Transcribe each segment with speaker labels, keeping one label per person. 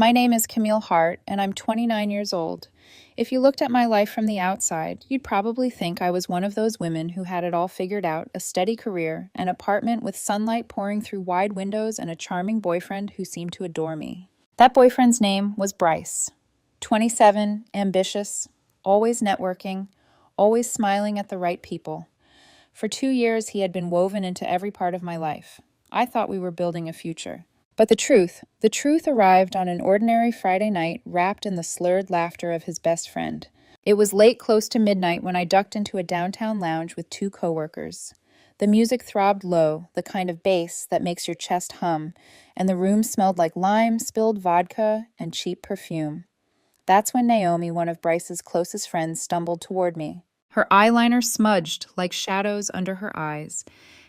Speaker 1: My name is Camille Hart, and I'm 29 years old. If you looked at my life from the outside, you'd probably think I was one of those women who had it all figured out, a steady career, an apartment with sunlight pouring through wide windows, and a charming boyfriend who seemed to adore me. That boyfriend's name was Bryce. 27, ambitious, always networking, always smiling at the right people. For 2 years, he had been woven into every part of my life. I thought we were building a future. But the truth arrived on an ordinary Friday night wrapped in the slurred laughter of his best friend. It was late, close to midnight, when I ducked into a downtown lounge with 2 coworkers. The music throbbed low, the kind of bass that makes your chest hum, and the room smelled like lime, spilled vodka, and cheap perfume. That's when Naomi, one of Bryce's closest friends, stumbled toward me. Her eyeliner smudged like shadows under her eyes,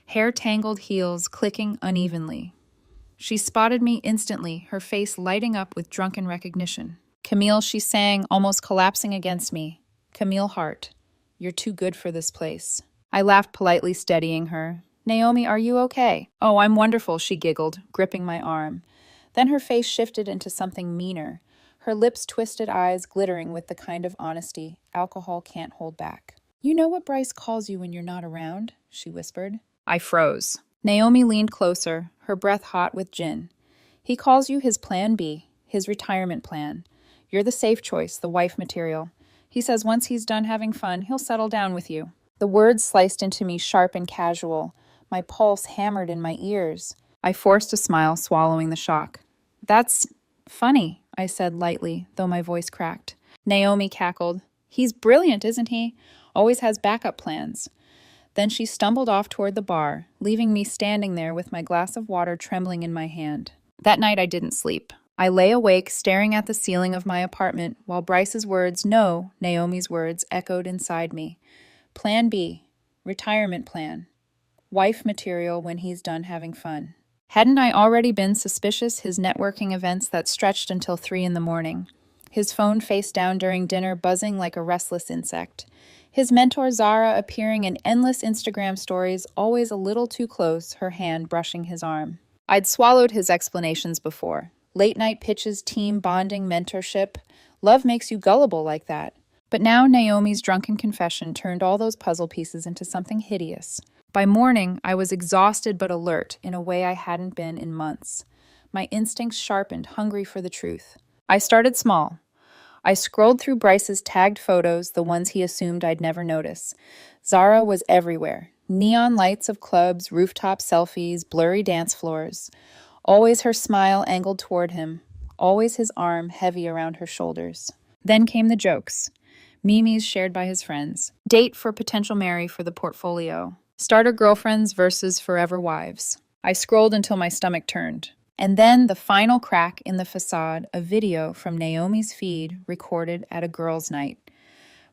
Speaker 1: hair-tangled heels clicking unevenly. She spotted me instantly, her face lighting up with drunken recognition. "Camille," she sang, almost collapsing against me. "Camille Hart, you're too good for this place." I laughed politely, steadying her. "Naomi, are you okay?" "Oh, I'm wonderful," she giggled, gripping my arm. Then her face shifted into something meaner, her lips twisted, eyes glittering with the kind of honesty alcohol can't hold back. "You know what Bryce calls you when you're not around?" she whispered. I froze. Naomi leaned closer, her breath hot with gin. "He calls you his plan B, his retirement plan. You're the safe choice, the wife material. He says once he's done having fun, he'll settle down with you." The words sliced into me sharp and casual. My pulse hammered in my ears. I forced a smile, swallowing the shock. "That's funny," I said lightly, though my voice cracked. Naomi cackled. "He's brilliant, isn't he? Always has backup plans." Then she stumbled off toward the bar, leaving me standing there with my glass of water trembling in my hand. That night I didn't sleep. I lay awake, staring at the ceiling of my apartment, while Bryce's words, no, Naomi's words, echoed inside me. Plan B, retirement plan, wife material when he's done having fun. Hadn't I already been suspicious his networking events that stretched until 3 in the morning? His phone face down during dinner, buzzing like a restless insect. His mentor Zara appearing in endless Instagram stories, always a little too close, her hand brushing his arm. I'd swallowed his explanations before. Late-night pitches, team bonding, mentorship. Love makes you gullible like that. But now Naomi's drunken confession turned all those puzzle pieces into something hideous. By morning, I was exhausted but alert in a way I hadn't been in months. My instincts sharpened, hungry for the truth. I started small. I scrolled through Bryce's tagged photos, the ones he assumed I'd never notice. Zara was everywhere. Neon lights of clubs, rooftop selfies, blurry dance floors. Always her smile angled toward him. Always his arm heavy around her shoulders. Then came the jokes. Memes shared by his friends. Date for potential marry for the portfolio. Starter girlfriends versus forever wives. I scrolled until my stomach turned. And then the final crack in the facade, a video from Naomi's feed recorded at a girls' night.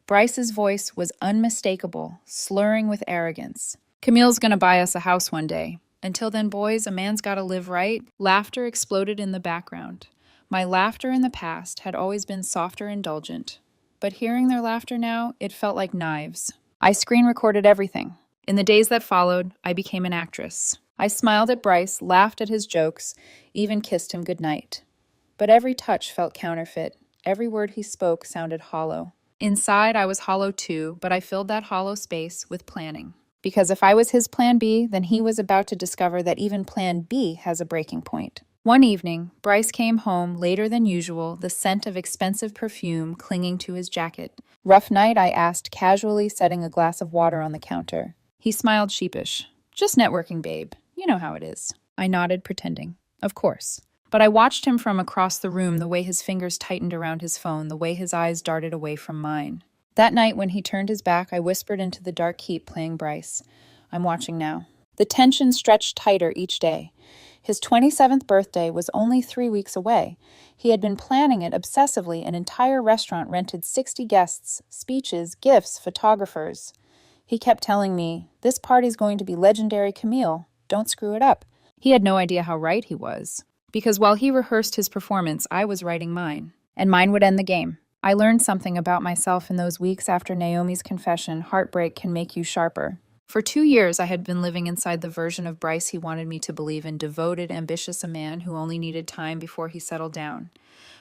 Speaker 1: Bryce's voice was unmistakable, slurring with arrogance. "Camille's gonna buy us a house one day. Until then, boys, a man's gotta live right." Laughter exploded in the background. My laughter in the past had always been softer, indulgent. But hearing their laughter now, it felt like knives. I screen recorded everything. In the days that followed, I became an actress. I smiled at Bryce, laughed at his jokes, even kissed him goodnight. But every touch felt counterfeit. Every word he spoke sounded hollow. Inside, I was hollow too, but I filled that hollow space with planning. Because if I was his plan B, then he was about to discover that even plan B has a breaking point. One evening, Bryce came home later than usual, the scent of expensive perfume clinging to his jacket. "Rough night?" I asked, casually setting a glass of water on the counter. He smiled sheepish. "Just networking, babe. You know how it is." I nodded, pretending. Of course. But I watched him from across the room, the way his fingers tightened around his phone, the way his eyes darted away from mine. That night, when he turned his back, I whispered into the dark heap, playing Bryce. "I'm watching now." The tension stretched tighter each day. His 27th birthday was only 3 weeks away. He had been planning it obsessively, an entire restaurant rented 60 guests, speeches, gifts, photographers. He kept telling me, "This party's going to be legendary, Camille. Don't screw it up." He had no idea how right he was. Because while he rehearsed his performance, I was writing mine. And mine would end the game. I learned something about myself in those weeks after Naomi's confession. Heartbreak can make you sharper. For 2 years, I had been living inside the version of Bryce he wanted me to believe in, devoted, ambitious, a man who only needed time before he settled down.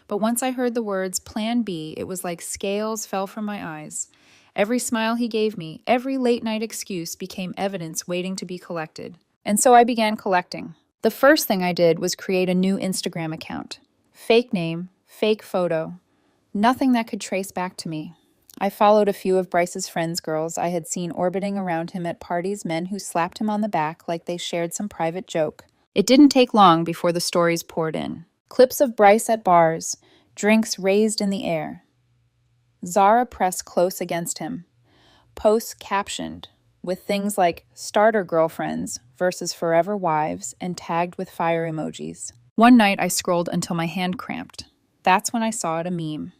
Speaker 1: But once I heard the words Plan B, it was like scales fell from my eyes. Every smile he gave me, every late-night excuse became evidence waiting to be collected. And so I began collecting. The first thing I did was create a new Instagram account. Fake name, fake photo, nothing that could trace back to me. I followed a few of Bryce's friends' girls I had seen orbiting around him at parties, men who slapped him on the back like they shared some private joke. It didn't take long before the stories poured in. Clips of Bryce at bars, drinks raised in the air. Zara pressed close against him. Posts captioned with things like starter girlfriends versus forever wives and tagged with fire emojis. One night I scrolled until my hand cramped. That's when I saw it, a meme.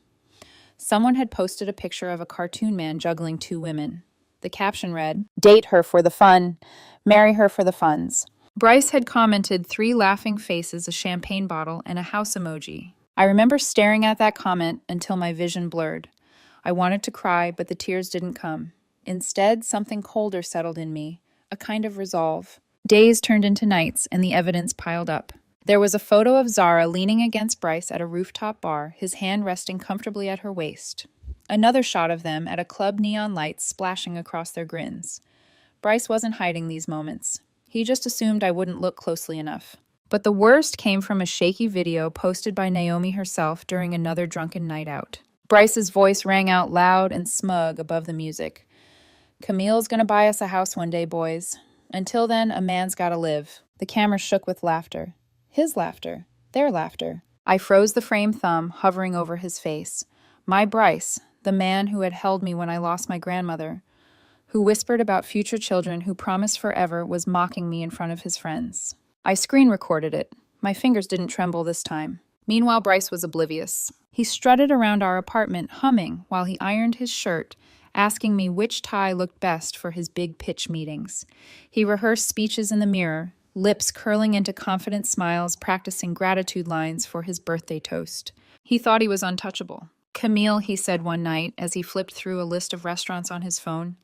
Speaker 1: Someone had posted a picture of a cartoon man juggling two women. The caption read, "Date her for the fun, marry her for the funds." Bryce had commented 3 laughing faces, a champagne bottle, and a house emoji. I remember staring at that comment until my vision blurred. I wanted to cry, but the tears didn't come. Instead, something colder settled in me, a kind of resolve. Days turned into nights, and the evidence piled up. There was a photo of Zara leaning against Bryce at a rooftop bar, his hand resting comfortably at her waist. Another shot of them at a club, neon lights splashing across their grins. Bryce wasn't hiding these moments. He just assumed I wouldn't look closely enough. But the worst came from a shaky video posted by Naomi herself during another drunken night out. Bryce's voice rang out loud and smug above the music. "Camille's gonna buy us a house one day, boys. Until then, a man's gotta live." The camera shook with laughter. His laughter. Their laughter. I froze the frame thumb, hovering over his face. My Bryce, the man who had held me when I lost my grandmother, who whispered about future children, who promised forever, was mocking me in front of his friends. I screen recorded it. My fingers didn't tremble this time. Meanwhile, Bryce was oblivious. He strutted around our apartment, humming while he ironed his shirt, asking me which tie looked best for his big pitch meetings. He rehearsed speeches in the mirror, lips curling into confident smiles, practicing gratitude lines for his birthday toast. He thought he was untouchable. "Camille," he said one night as he flipped through a list of restaurants on his phone,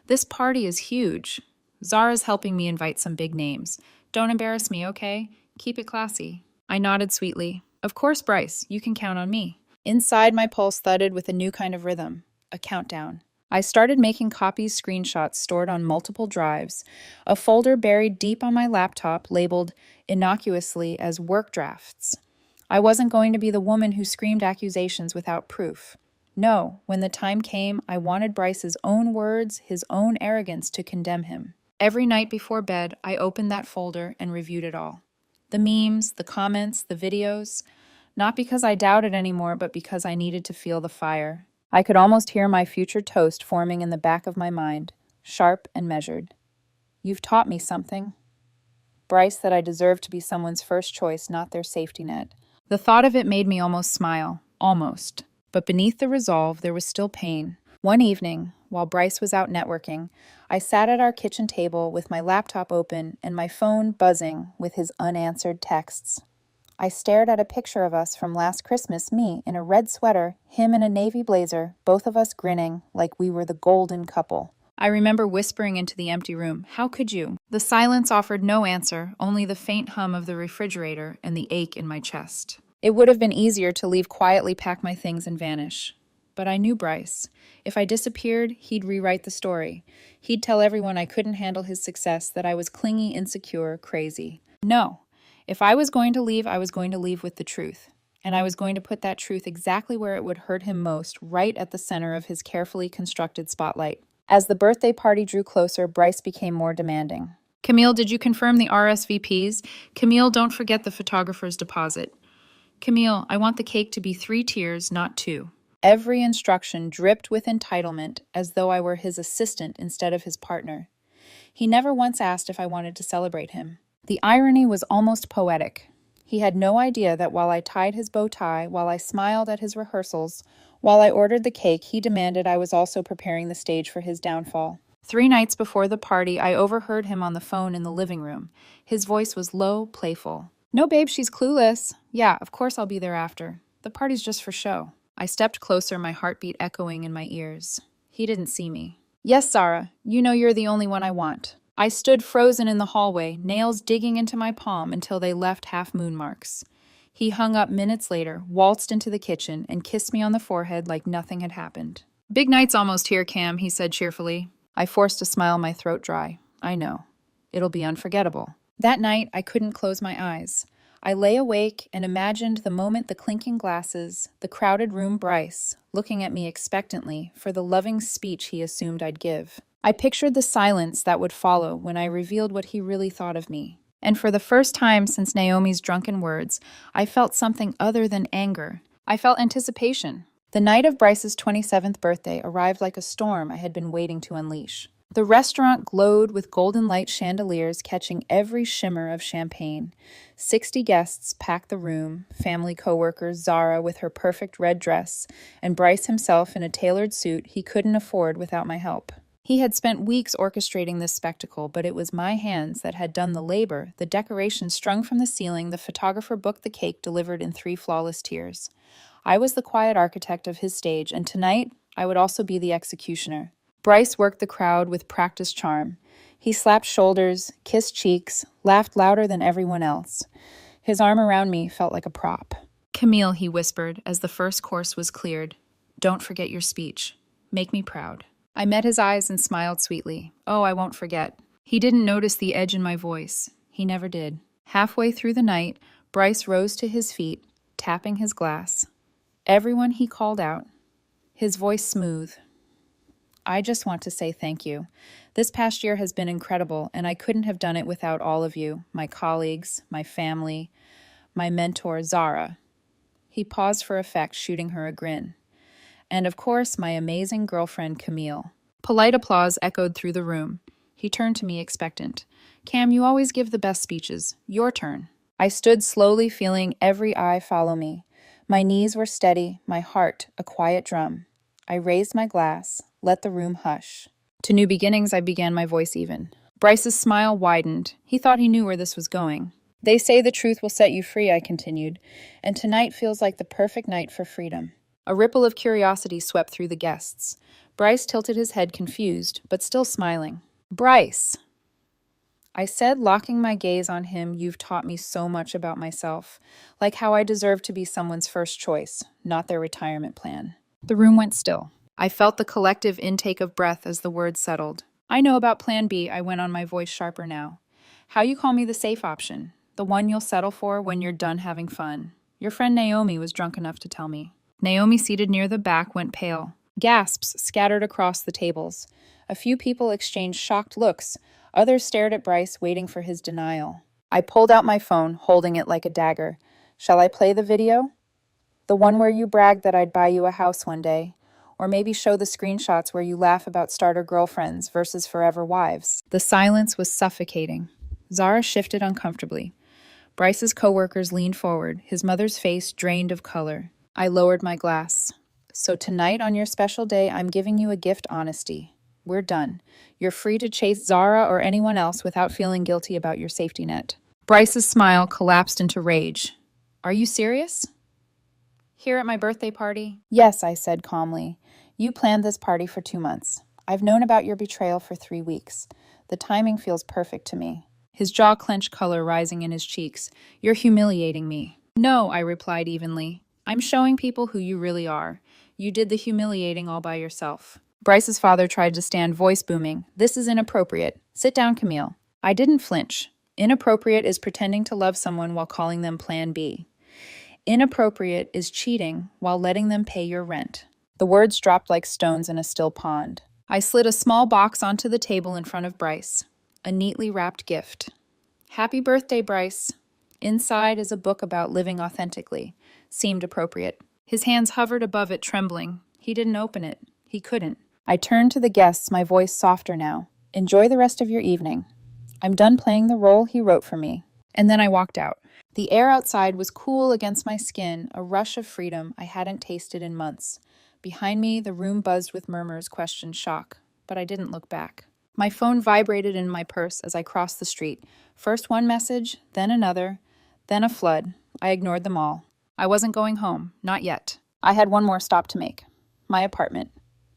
Speaker 1: "this party is huge. Zara's helping me invite some big names. Don't embarrass me, okay? Keep it classy." I nodded sweetly. "Of course, Bryce, you can count on me." Inside, my pulse thudded with a new kind of rhythm, a countdown. I started making copies, screenshots stored on multiple drives, a folder buried deep on my laptop labeled innocuously as work drafts. I wasn't going to be the woman who screamed accusations without proof. No, when the time came, I wanted Bryce's own words, his own arrogance to condemn him. Every night before bed, I opened that folder and reviewed it all. The memes, the comments, the videos, not because I doubted anymore, but because I needed to feel the fire. I could almost hear my future toast forming in the back of my mind, sharp and measured. "You've taught me something, Bryce, that I deserve to be someone's first choice, not their safety net." The thought of it made me almost smile. Almost. But beneath the resolve, there was still pain. One evening, while Bryce was out networking, I sat at our kitchen table with my laptop open and my phone buzzing with his unanswered texts. I stared at a picture of us from last Christmas, me in a red sweater, him in a navy blazer, both of us grinning like we were the golden couple. I remember whispering into the empty room, "How could you?" The silence offered no answer, only the faint hum of the refrigerator and the ache in my chest. It would have been easier to leave quietly, pack my things, and vanish. But I knew Bryce. If I disappeared, he'd rewrite the story. He'd tell everyone I couldn't handle his success, that I was clingy, insecure, crazy. No. If I was going to leave, I was going to leave with the truth. And I was going to put that truth exactly where it would hurt him most, right at the center of his carefully constructed spotlight. As the birthday party drew closer, Bryce became more demanding. "Camille, did you confirm the RSVPs? Camille, don't forget the photographer's deposit. Camille, I want the cake to be 3 tiers, not 2. Every instruction dripped with entitlement, as though I were his assistant instead of his partner. He never once asked if I wanted to celebrate him. The irony was almost poetic. He had no idea that while I tied his bow tie, while I smiled at his rehearsals, while I ordered the cake, he demanded I was also preparing the stage for his downfall. 3 nights before the party, I overheard him on the phone in the living room. His voice was low, playful. "No, babe, she's clueless. Yeah, of course I'll be there after. The party's just for show." I stepped closer, my heartbeat echoing in my ears. He didn't see me. Yes, Zara, you know you're the only one I want. I stood frozen in the hallway, nails digging into my palm until they left half-moon marks. He hung up minutes later, waltzed into the kitchen, and kissed me on the forehead like nothing had happened. Big night's almost here, Cam, he said cheerfully. I forced a smile, my throat dry. I know. It'll be unforgettable. That night, I couldn't close my eyes. I lay awake and imagined the moment the clinking glasses, the crowded room Bryce, looking at me expectantly for the loving speech he assumed I'd give. I pictured the silence that would follow when I revealed what he really thought of me. And for the first time since Naomi's drunken words, I felt something other than anger. I felt anticipation. The night of Bryce's 27th birthday arrived like a storm I had been waiting to unleash. The restaurant glowed with golden light chandeliers catching every shimmer of champagne. 60 guests packed the room, family coworkers, Zara with her perfect red dress, and Bryce himself in a tailored suit he couldn't afford without my help. He had spent weeks orchestrating this spectacle, but it was my hands that had done the labor, the decorations strung from the ceiling, the photographer booked the cake delivered in 3 flawless tiers. I was the quiet architect of his stage, and tonight I would also be the executioner. Bryce worked the crowd with practiced charm. He slapped shoulders, kissed cheeks, laughed louder than everyone else. His arm around me felt like a prop. Camille, he whispered as the first course was cleared. Don't forget your speech. Make me proud. I met his eyes and smiled sweetly. Oh, I won't forget. He didn't notice the edge in my voice. He never did. Halfway through the night, Bryce rose to his feet, tapping his glass. Everyone he called out, his voice smooth. I just want to say thank you. This past year has been incredible, and I couldn't have done it without all of you, my colleagues, my family, my mentor, Zara. He paused for effect, shooting her a grin. And of course, my amazing girlfriend, Camille. Polite applause echoed through the room. He turned to me expectant. Cam, you always give the best speeches. Your turn. I stood slowly, feeling every eye follow me. My knees were steady, my heart a quiet drum. I raised my glass, let the room hush. To new beginnings, I began my voice even. Bryce's smile widened. He thought he knew where this was going. They say the truth will set you free, I continued, and tonight feels like the perfect night for freedom. A ripple of curiosity swept through the guests. Bryce tilted his head confused, but still smiling. Bryce! I said, locking my gaze on him, you've taught me so much about myself, like how I deserve to be someone's first choice, not their retirement plan. The room went still. I felt the collective intake of breath as the words settled. I know about Plan B, I went on, my voice sharper now. How you call me the safe option, the one you'll settle for when you're done having fun. Your friend Naomi was drunk enough to tell me. Naomi, seated near the back, went pale. Gasps scattered across the tables. A few people exchanged shocked looks. Others stared at Bryce, waiting for his denial. I pulled out my phone, holding it like a dagger. Shall I play the video? The one where you bragged that I'd buy you a house one day. Or maybe show the screenshots where you laugh about starter girlfriends versus forever wives. The silence was suffocating. Zara shifted uncomfortably. Bryce's coworkers leaned forward, his mother's face drained of color. I lowered my glass. So tonight on your special day, I'm giving you a gift, honesty. We're done. You're free to chase Zara or anyone else without feeling guilty about your safety net. Bryce's smile collapsed into rage. Are you serious? Here at my birthday party? Yes, I said calmly. You planned this party for 2 months. I've known about your betrayal for 3 weeks. The timing feels perfect to me. His jaw clenched, color rising in his cheeks. You're humiliating me. No, I replied evenly. I'm showing people who you really are. You did the humiliating all by yourself. Bryce's father tried to stand, voice booming. This is inappropriate. Sit down, Camille. I didn't flinch. Inappropriate is pretending to love someone while calling them Plan B. Inappropriate is cheating while letting them pay your rent. The words dropped like stones in a still pond. I slid a small box onto the table in front of Bryce. A neatly wrapped gift. Happy birthday, Bryce. Inside is a book about living authentically. Seemed appropriate. His hands hovered above it, trembling. He didn't open it. He couldn't. I turned to the guests, my voice softer now. Enjoy the rest of your evening. I'm done playing the role he wrote for me. And then I walked out. The air outside was cool against my skin, a rush of freedom I hadn't tasted in months. Behind me, the room buzzed with murmurs, questions, shock. But I didn't look back. My phone vibrated in my purse as I crossed the street. First one message, then another, then a flood. I ignored them all. I wasn't going home, not yet. I had one more stop to make. My apartment.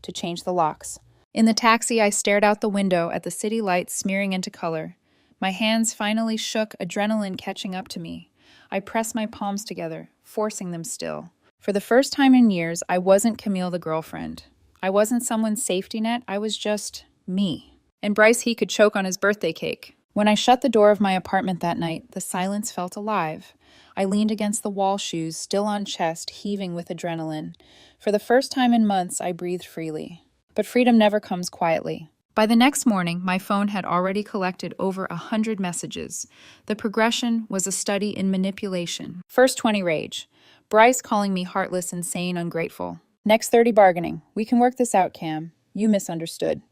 Speaker 1: To change the locks. In the taxi, I stared out the window at the city lights smearing into color. My hands finally shook, adrenaline catching up to me. I pressed my palms together, forcing them still. For the first time in years, I wasn't Camille the girlfriend. I wasn't someone's safety net, I was just me. And Bryce, he could choke on his birthday cake. When I shut the door of my apartment that night, the silence felt alive. I leaned against the wall, shoes still on chest, heaving with adrenaline. For the first time in months, I breathed freely. But freedom never comes quietly. By the next morning, my phone had already collected over 100 messages. The progression was a study in manipulation. First 20 rage. Bryce calling me heartless, insane, ungrateful. Next 30 bargaining. We can work this out, Cam. You misunderstood.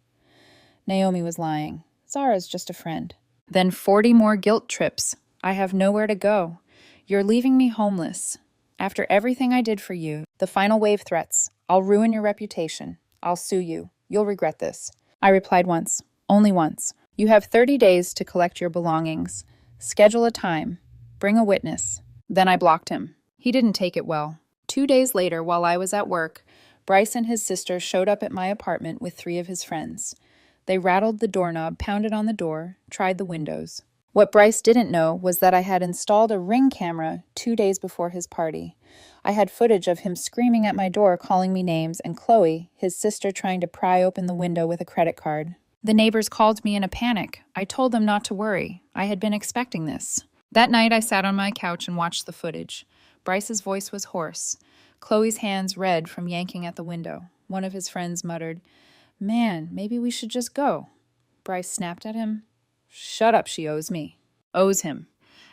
Speaker 1: Naomi was lying. Zara's just a friend. Then 40 more guilt trips. I have nowhere to go. You're leaving me homeless. After everything I did for you, the final wave threats. I'll ruin your reputation. I'll sue you. You'll regret this. I replied once. Only once. You have 30 days to collect your belongings. Schedule a time. Bring a witness. Then I blocked him. He didn't take it well. 2 days later, while I was at work, Bryce and his sister showed up at my apartment with 3 of his friends. They rattled the doorknob, pounded on the door, tried the windows. What Bryce didn't know was that I had installed a Ring camera 2 days before his party. I had footage of him screaming at my door, calling me names, and Chloe, his sister, trying to pry open the window with a credit card. The neighbors called me in a panic. I told them not to worry. I had been expecting this. That night, I sat on my couch and watched the footage. Bryce's voice was hoarse. Chloe's hands red from yanking at the window. One of his friends muttered, "Man, maybe we should just go." Bryce snapped at him. "Shut up, she owes me." Owes him.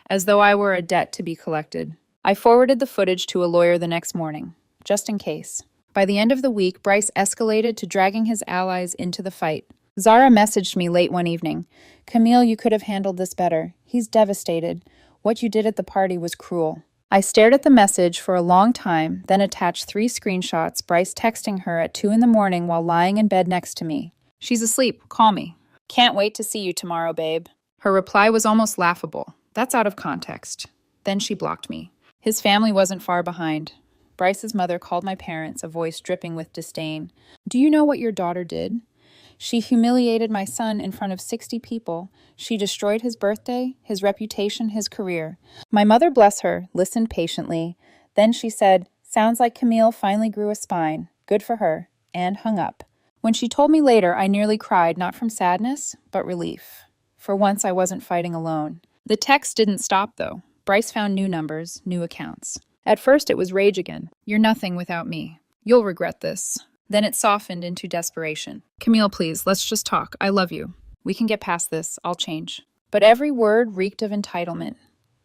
Speaker 1: As though I were a debt to be collected. I forwarded the footage to a lawyer the next morning, just in case. By the end of the week, Bryce escalated to dragging his allies into the fight. Zara messaged me late one evening. "Camille, you could have handled this better. He's devastated. What you did at the party was cruel." I stared at the message for a long time, then attached 3 screenshots, Bryce texting her at 2 a.m. while lying in bed next to me. "She's asleep. Call me." "Can't wait to see you tomorrow, babe." Her reply was almost laughable. That's out of context. Then she blocked me. His family wasn't far behind. Bryce's mother called my parents, a voice dripping with disdain. "Do you know what your daughter did? She humiliated my son in front of 60 people. She destroyed his birthday, his reputation, his career." My mother, bless her, listened patiently. Then she said, "Sounds like Camille finally grew a spine. Good for her," and hung up. When she told me later, I nearly cried, not from sadness, but relief. For once, I wasn't fighting alone. The text didn't stop, though. Bryce found new numbers, new accounts. At first, it was rage again. "You're nothing without me. You'll regret this." Then it softened into desperation. "Camille, please, let's just talk. I love you. We can get past this. I'll change." But every word reeked of entitlement.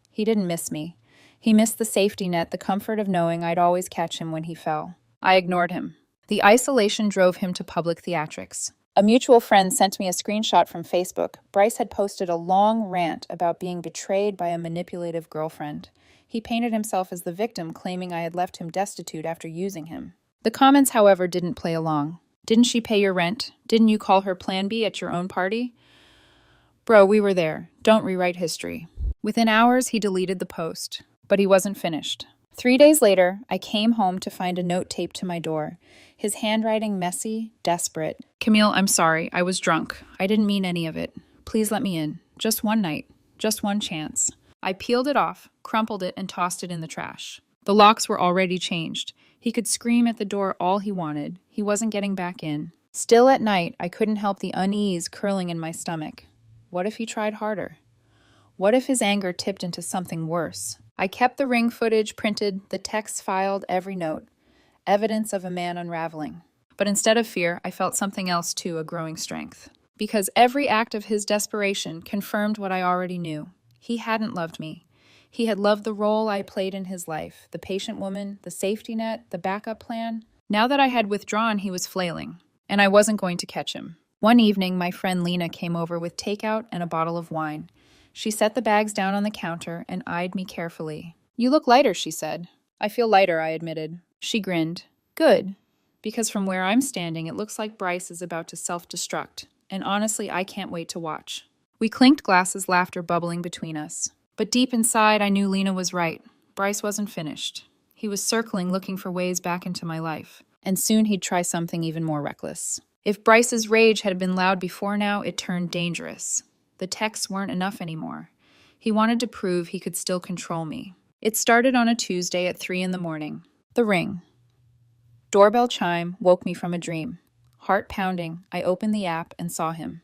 Speaker 1: He didn't miss me. He missed the safety net, the comfort of knowing I'd always catch him when he fell. I ignored him. The isolation drove him to public theatrics. A mutual friend sent me a screenshot from Facebook. Bryce had posted a long rant about being betrayed by a manipulative girlfriend. He painted himself as the victim, claiming I had left him destitute after using him. The comments, however, didn't play along. "Didn't she pay your rent? Didn't you call her Plan B at your own party?" Bro, we were there. Don't rewrite history. Within hours, he deleted the post. But he wasn't finished. 3 days later, I came home to find a note taped to my door. His handwriting messy, desperate. "Camille, I'm sorry. I was drunk. I didn't mean any of it. Please let me in. Just one night. Just one chance." I peeled it off, crumpled it, and tossed it in the trash. The locks were already changed. He could scream at the door all he wanted. He wasn't getting back in. Still at night, I couldn't help the unease curling in my stomach. What if he tried harder? What if his anger tipped into something worse? I kept the Ring footage printed, the texts filed, every note. Evidence of a man unraveling. But instead of fear, I felt something else too, a growing strength. Because every act of his desperation confirmed what I already knew. He hadn't loved me. He had loved the role I played in his life, the patient woman, the safety net, the backup plan. Now that I had withdrawn, he was flailing, and I wasn't going to catch him. One evening, my friend Lena came over with takeout and a bottle of wine. She set the bags down on the counter and eyed me carefully. "You look lighter," she said. "I feel lighter," I admitted. She grinned. "Good, because from where I'm standing, it looks like Bryce is about to self-destruct, and honestly, I can't wait to watch." We clinked glasses, laughter bubbling between us. But deep inside, I knew Lena was right. Bryce wasn't finished. He was circling, looking for ways back into my life. And soon he'd try something even more reckless. If Bryce's rage had been loud before now, it turned dangerous. The texts weren't enough anymore. He wanted to prove he could still control me. It started on a Tuesday at 3 in the morning. The ring. Doorbell chime woke me from a dream. Heart pounding, I opened the app and saw him.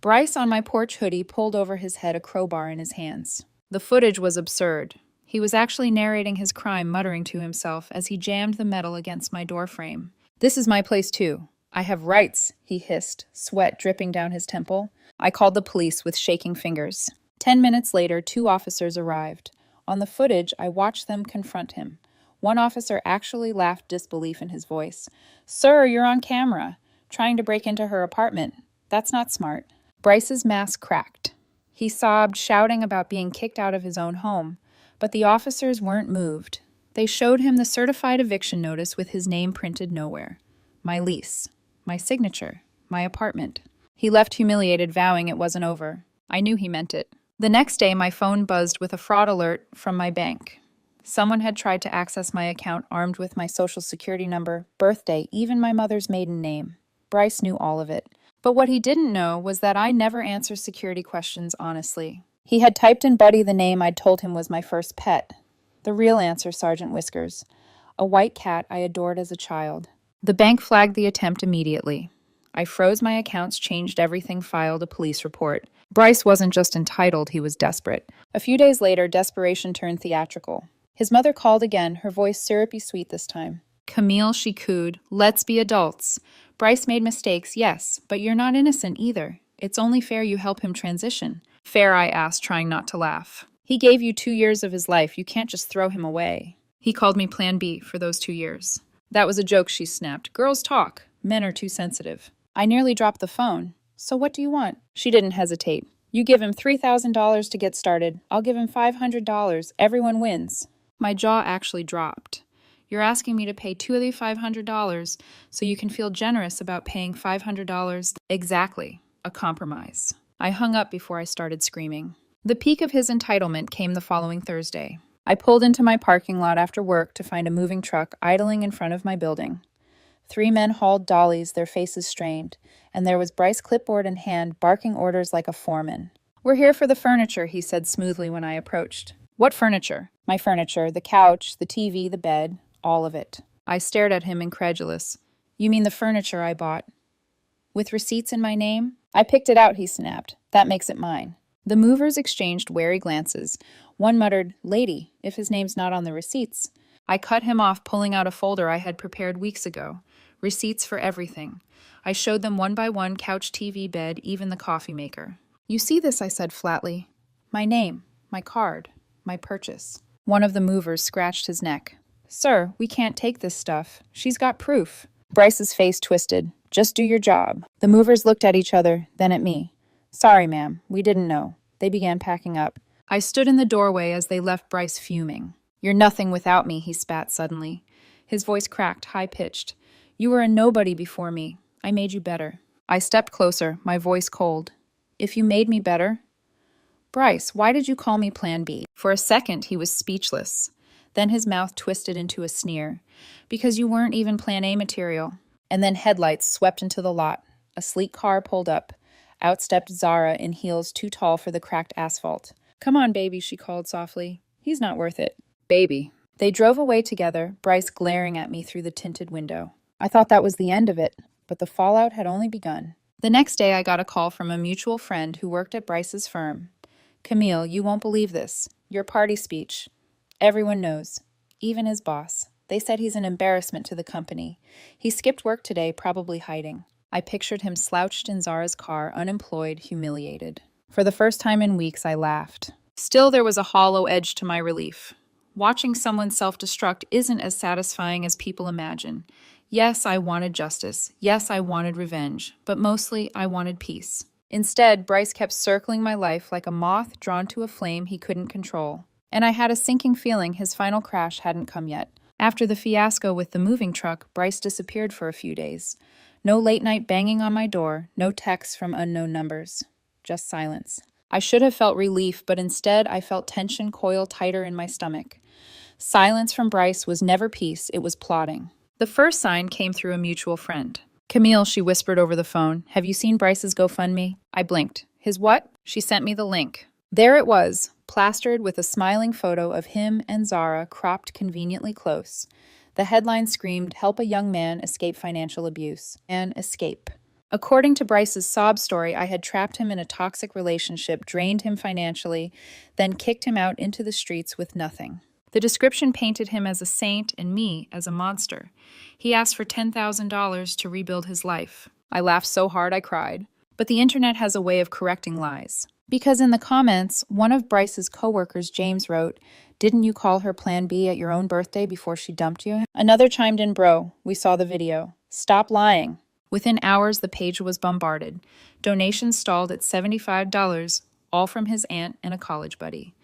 Speaker 1: Bryce on my porch hoodie pulled over his head, a crowbar in his hands. The footage was absurd. He was actually narrating his crime, muttering to himself as he jammed the metal against my doorframe. "This is my place too. I have rights," he hissed, sweat dripping down his temple. I called the police with shaking fingers. 10 minutes later, 2 officers arrived. On the footage, I watched them confront him. One officer actually laughed disbelief in his voice. "Sir, you're on camera. Trying to break into her apartment. That's not smart." Bryce's mask cracked. He sobbed, shouting about being kicked out of his own home. But the officers weren't moved. They showed him the certified eviction notice with his name printed nowhere. My lease. My signature. My apartment. He left humiliated, vowing it wasn't over. I knew he meant it. The next day, my phone buzzed with a fraud alert from my bank. Someone had tried to access my account armed with my social security number, birthday, even my mother's maiden name. Bryce knew all of it. But what he didn't know was that I never answer security questions honestly. He had typed in Buddy the name I'd told him was my first pet. The real answer, Sergeant Whiskers. A white cat I adored as a child. The bank flagged the attempt immediately. I froze my accounts, changed everything, filed a police report. Bryce wasn't just entitled, he was desperate. A few days later, desperation turned theatrical. His mother called again, her voice syrupy sweet this time. "Camille," she cooed, "let's be adults. Bryce made mistakes, yes, but you're not innocent either. It's only fair you help him transition." "Fair?" I asked, trying not to laugh. "He gave you 2 years of his life. You can't just throw him away." He called me Plan B for those 2 years. "That was a joke," she snapped. "Girls talk. Men are too sensitive." I nearly dropped the phone. "So what do you want?" She didn't hesitate. "You give him $3,000 to get started. I'll give him $500. Everyone wins." My jaw actually dropped. "You're asking me to pay 2 of the $500 so you can feel generous about paying $500? Exactly. A compromise." I hung up before I started screaming. The peak of his entitlement came the following Thursday. I pulled into my parking lot after work to find a moving truck idling in front of my building. 3 men hauled dollies, their faces strained, and there was Bryce, clipboard in hand, barking orders like a foreman. "We're here for the furniture," he said smoothly when I approached. "What furniture?" "My furniture, the couch, the TV, the bed, all of it." I stared at him, incredulous. "You mean the furniture I bought? With receipts in my name?" "I picked it out," he snapped. "That makes it mine." The movers exchanged wary glances. One muttered, "Lady, if his name's not on the receipts." I cut him off, pulling out a folder I had prepared weeks ago. Receipts for everything. I showed them one by one, couch, TV, bed, even the coffee maker. "You see this," I said flatly. "My name, my card, my purchase." One of the movers scratched his neck. "Sir, we can't take this stuff. She's got proof." Bryce's face twisted. "Just do your job." The movers looked at each other, then at me. "Sorry, ma'am. We didn't know." They began packing up. I stood in the doorway as they left, Bryce fuming. "You're nothing without me," he spat suddenly. His voice cracked, high-pitched. "You were a nobody before me. I made you better." I stepped closer, my voice cold. "If you made me better?" "Bryce, why did you call me Plan B?" For a second, he was speechless. Then his mouth twisted into a sneer. "Because you weren't even Plan A material." And then headlights swept into the lot. A sleek car pulled up. Out stepped Zara in heels too tall for the cracked asphalt. "Come on, baby," she called softly. "He's not worth it." "Baby." They drove away together, Bryce glaring at me through the tinted window. I thought that was the end of it, but the fallout had only begun. The next day I got a call from a mutual friend who worked at Bryce's firm. "Camille, you won't believe this. Your party speech. Everyone knows. Even his boss. They said he's an embarrassment to the company. He skipped work today, probably hiding." I pictured him slouched in Zara's car, unemployed, humiliated. For the first time in weeks, I laughed. Still, there was a hollow edge to my relief. Watching someone self-destruct isn't as satisfying as people imagine. Yes, I wanted justice. Yes, I wanted revenge. But mostly, I wanted peace. Instead, Bryce kept circling my life like a moth drawn to a flame he couldn't control. And I had a sinking feeling his final crash hadn't come yet. After the fiasco with the moving truck, Bryce disappeared for a few days. No late-night banging on my door, no texts from unknown numbers. Just silence. I should have felt relief, but instead I felt tension coil tighter in my stomach. Silence from Bryce was never peace, it was plotting. The first sign came through a mutual friend. Camille, she whispered over the phone, have you seen Bryce's GoFundMe? I blinked. His what? She sent me the link. There it was, plastered with a smiling photo of him and Zara cropped conveniently close. The headline screamed, help a young man escape financial abuse. And escape. According to Bryce's sob story, I had trapped him in a toxic relationship, drained him financially, then kicked him out into the streets with nothing. The description painted him as a saint and me as a monster. He asked for $10,000 to rebuild his life. I laughed so hard I cried. But the internet has a way of correcting lies. Because in the comments, one of Bryce's coworkers, James, wrote, didn't you call her Plan B at your own birthday before she dumped you? Another chimed in, bro, we saw the video. Stop lying. Within hours, the page was bombarded. Donations stalled at $75, all from his aunt and a college buddy.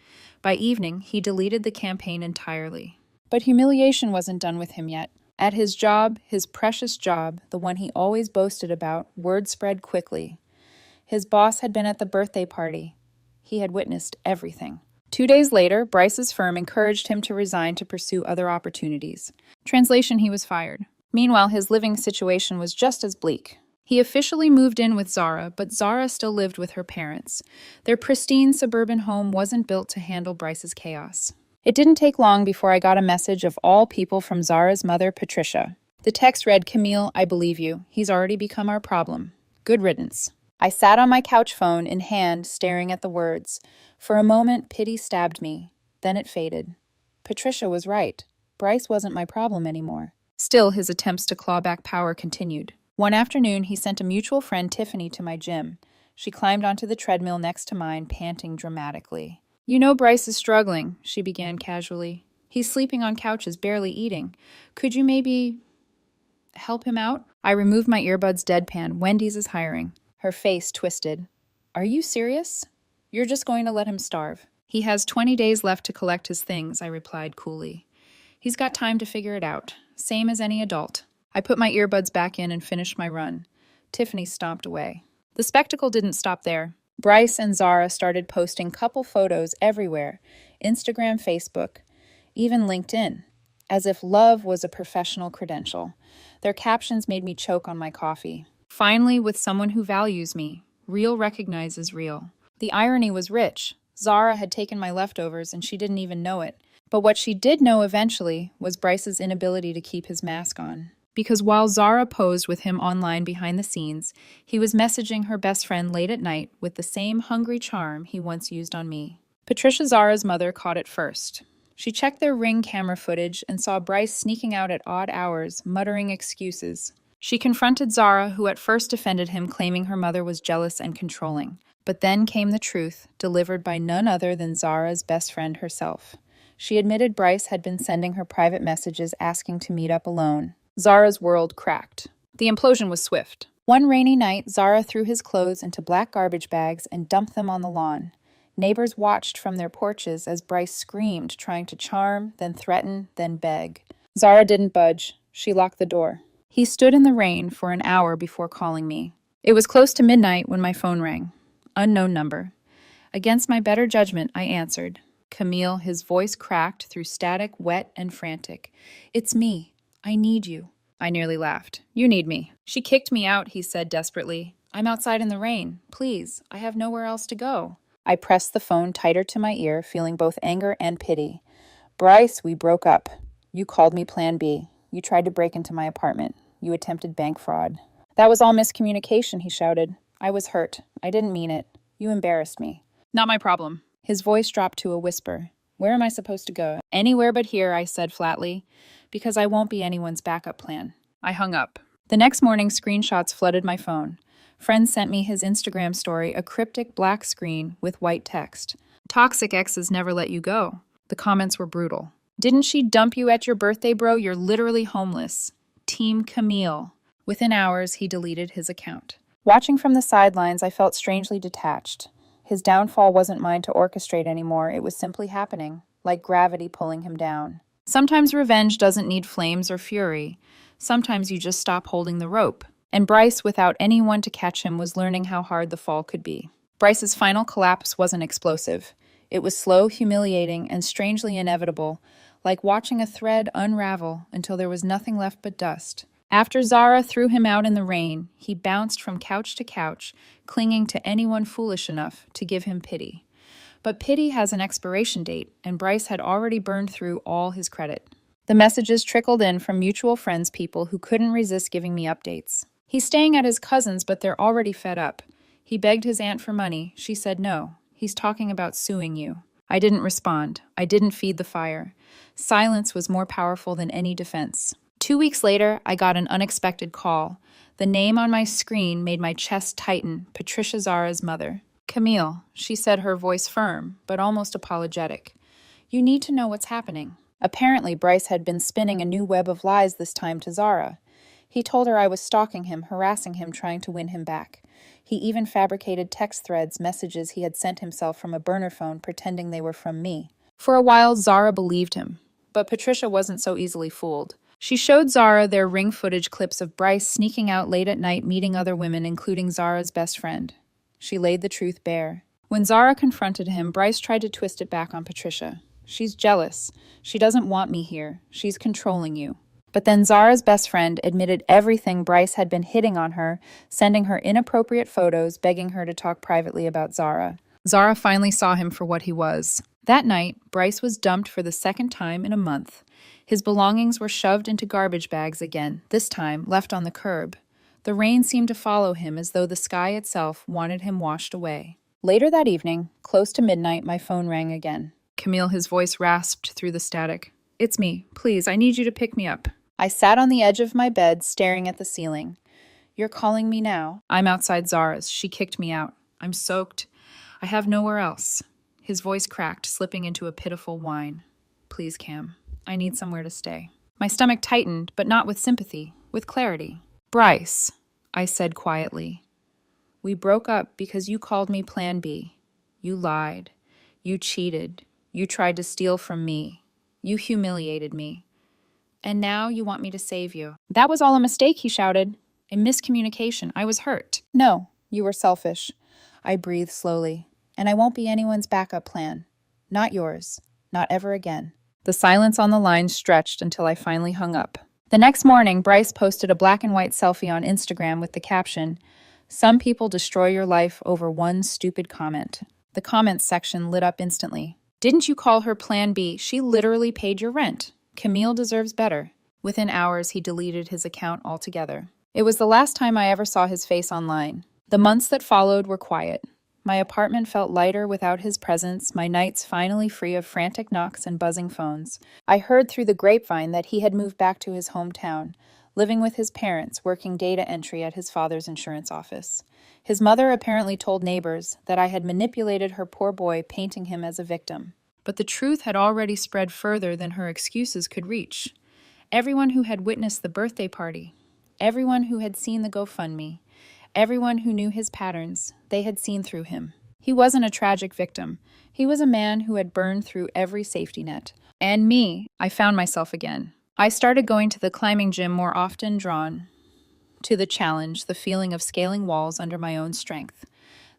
Speaker 1: By evening, he deleted the campaign entirely. But humiliation wasn't done with him yet. At his job, his precious job, the one he always boasted about, word spread quickly. His boss had been at the birthday party. He had witnessed everything. 2 days later, Bryce's firm encouraged him to resign to pursue other opportunities. Translation, he was fired. Meanwhile, his living situation was just as bleak. He officially moved in with Zara, but Zara still lived with her parents. Their pristine suburban home wasn't built to handle Bryce's chaos. It didn't take long before I got a message of all people from Zara's mother, Patricia. The text read, Camille, I believe you. He's already become our problem. Good riddance. I sat on my couch phone in hand, staring at the words. For a moment, pity stabbed me. Then it faded. Patricia was right. Bryce wasn't my problem anymore. Still, his attempts to claw back power continued. One afternoon, he sent a mutual friend, Tiffany, to my gym. She climbed onto the treadmill next to mine, panting dramatically. You know Bryce is struggling, she began casually. He's sleeping on couches, barely eating. Could you maybe help him out? I removed my earbuds deadpan. Wendy's is hiring. Her face twisted. Are you serious? You're just going to let him starve. He has 20 days left to collect his things, I replied coolly. He's got time to figure it out. Same as any adult. I put my earbuds back in and finished my run. Tiffany stomped away. The spectacle didn't stop there. Bryce and Zara started posting couple photos everywhere. Instagram, Facebook, even LinkedIn. As if love was a professional credential. Their captions made me choke on my coffee. Finally, with someone who values me. Real recognizes real. The irony was rich. Zara had taken my leftovers and she didn't even know it. But what she did know eventually was Bryce's inability to keep his mask on. Because while Zara posed with him online behind the scenes, he was messaging her best friend late at night with the same hungry charm he once used on me. Patricia, Zara's mother, caught it first. She checked their Ring camera footage and saw Bryce sneaking out at odd hours, muttering excuses. She confronted Zara, who at first defended him, claiming her mother was jealous and controlling. But then came the truth, delivered by none other than Zara's best friend herself. She admitted Bryce had been sending her private messages asking to meet up alone. Zara's world cracked. The implosion was swift. One rainy night, Zara threw his clothes into black garbage bags and dumped them on the lawn. Neighbors watched from their porches as Bryce screamed, trying to charm, then threaten, then beg. Zara didn't budge. She locked the door. He stood in the rain for an hour before calling me. It was close to midnight when my phone rang. Unknown number. Against my better judgment, I answered. Camille, his voice cracked through static, wet and frantic. It's me. I need you. I nearly laughed. You need me. She kicked me out, he said desperately. I'm outside in the rain. Please, I have nowhere else to go. I pressed the phone tighter to my ear, feeling both anger and pity. Bryce, we broke up. You called me Plan B. You tried to break into my apartment. You attempted bank fraud. That was all miscommunication, he shouted. I was hurt. I didn't mean it. You embarrassed me. Not my problem. His voice dropped to a whisper. Where am I supposed to go? Anywhere but here, I said flatly, because I won't be anyone's backup plan. I hung up. The next morning, screenshots flooded my phone. Friends sent me his Instagram story, a cryptic black screen with white text. Toxic exes never let you go. The comments were brutal. Didn't she dump you at your birthday, bro? You're literally homeless. Team Camille. Within hours, he deleted his account. Watching from the sidelines, I felt strangely detached. His downfall wasn't mine to orchestrate anymore. It was simply happening, like gravity pulling him down. Sometimes revenge doesn't need flames or fury. Sometimes you just stop holding the rope. And Bryce, without anyone to catch him, was learning how hard the fall could be. Bryce's final collapse wasn't explosive. It was slow, humiliating, and strangely inevitable, like watching a thread unravel until there was nothing left but dust. After Zara threw him out in the rain, he bounced from couch to couch, clinging to anyone foolish enough to give him pity. But pity has an expiration date, and Bryce had already burned through all his credit. The messages trickled in from mutual friends, people who couldn't resist giving me updates. He's staying at his cousin's, but they're already fed up. He begged his aunt for money. She said no. He's talking about suing you. I didn't respond. I didn't feed the fire. Silence was more powerful than any defense. 2 weeks later, I got an unexpected call. The name on my screen made my chest tighten. Patricia Zara's mother. Camille, she said, her voice firm, but almost apologetic. You need to know what's happening. Apparently, Bryce had been spinning a new web of lies this time to Zara. He told her I was stalking him, harassing him, trying to win him back. He even fabricated text threads, messages he had sent himself from a burner phone, pretending they were from me. For a while, Zara believed him. But Patricia wasn't so easily fooled. She showed Zara their ring footage clips of Bryce sneaking out late at night, meeting other women, including Zara's best friend. She laid the truth bare. When Zara confronted him, Bryce tried to twist it back on Patricia. She's jealous. She doesn't want me here. She's controlling you. But then Zara's best friend admitted everything. Bryce had been hitting on her, sending her inappropriate photos, begging her to talk privately about Zara. Zara finally saw him for what he was. That night, Bryce was dumped for the second time in a month. His belongings were shoved into garbage bags again, this time left on the curb. The rain seemed to follow him as though the sky itself wanted him washed away. Later that evening, close to midnight, my phone rang again. Camille, his voice rasped through the static. It's me. Please, I need you to pick me up. I sat on the edge of my bed, staring at the ceiling. You're calling me now? I'm outside Zara's. She kicked me out. I'm soaked. I have nowhere else. His voice cracked, slipping into a pitiful whine. Please, Cam. I need somewhere to stay. My stomach tightened, but not with sympathy, with clarity. Bryce, I said quietly. We broke up because you called me Plan B. You lied. You cheated. You tried to steal from me. You humiliated me. And now you want me to save you. That was all a mistake, he shouted. A miscommunication. I was hurt. No, you were selfish. I breathed slowly. And I won't be anyone's backup plan. Not yours. Not ever again. The silence on the line stretched until I finally hung up. The next morning, Bryce posted a black and white selfie on Instagram with the caption, "Some people destroy your life over one stupid comment." The comments section lit up instantly. Didn't you call her Plan B? She literally paid your rent. Camille deserves better. Within hours, he deleted his account altogether. It was the last time I ever saw his face online. The months that followed were quiet. My apartment felt lighter without his presence, my nights finally free of frantic knocks and buzzing phones. I heard through the grapevine that he had moved back to his hometown, living with his parents, working data entry at his father's insurance office. His mother apparently told neighbors that I had manipulated her poor boy, painting him as a victim. But the truth had already spread further than her excuses could reach. Everyone who had witnessed the birthday party, everyone who had seen the GoFundMe, everyone who knew his patterns, they had seen through him. He wasn't a tragic victim. He was a man who had burned through every safety net. And me, I found myself again. I started going to the climbing gym more often, drawn to the challenge, the feeling of scaling walls under my own strength.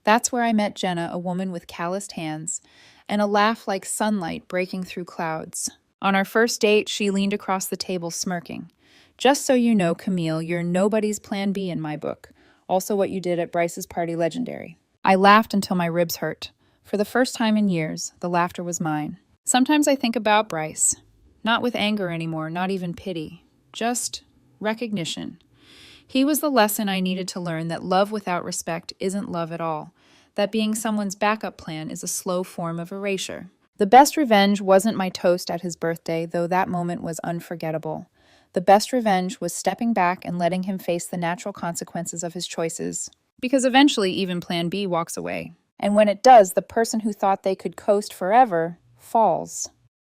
Speaker 1: That's where I met Jenna, a woman with calloused hands, and a laugh like sunlight breaking through clouds. On our first date, she leaned across the table smirking. Just so you know, Camille, you're nobody's Plan B in my book. Also what you did at Bryce's party, legendary. I laughed until my ribs hurt. For the first time in years, the laughter was mine. Sometimes I think about Bryce. Not with anger anymore, not even pity. Just recognition. He was the lesson I needed to learn, that love without respect isn't love at all. That being someone's backup plan is a slow form of erasure. The best revenge wasn't my toast at his birthday, though that moment was unforgettable. The best revenge was stepping back and letting him face the natural consequences of his choices. Because eventually even Plan B walks away. And when it does, the person who thought they could coast forever falls.